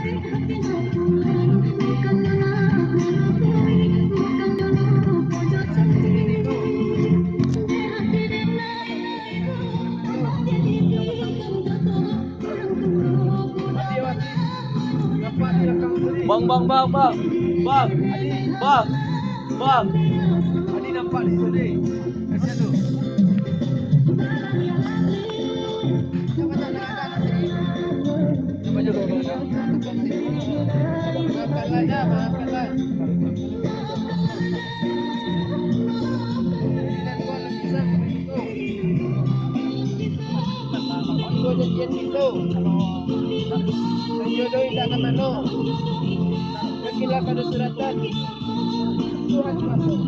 Bang, bang, bang, bang, bang, bang, bang, Adi nampak di sini. Kasihan tu. Coba jauh. Maafkanlah ya, maafkanlah. Dan gua nak bisa itu. Gua janjian itu. Menjodohi tak akan mano. Yakinlah pada suratan. Tuhan masuk.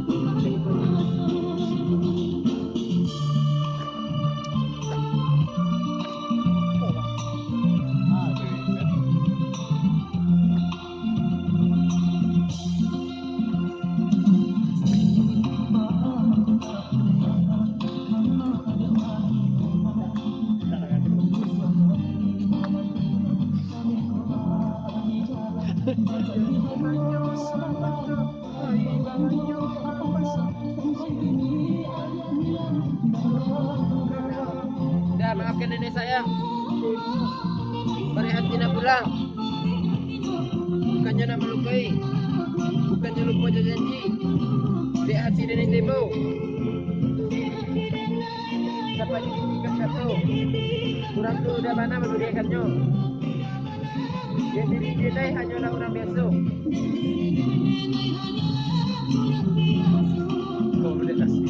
Dah, maafkan nenek sayang. Mari hati nak pulang. Bukannya nak melukai, bukannya lupa janji. Dek hati nenek tebo. Dapat diberikan satu. Kurang tu dah mana memberikannya. Yang diri dia hanyalah orang biasa. Kau boleh kasih.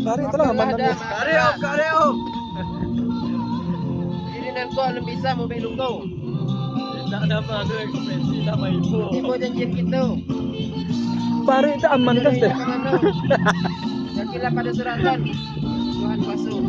Kari itulah mantan. Kari om. Ini dan kau belum bisa mobil kau. Tak ada apa ekspresi sama ibu. Ibu janjian kita. Pari itu aman kan deh. Yakinlah pada suratan. Tuhan masuk.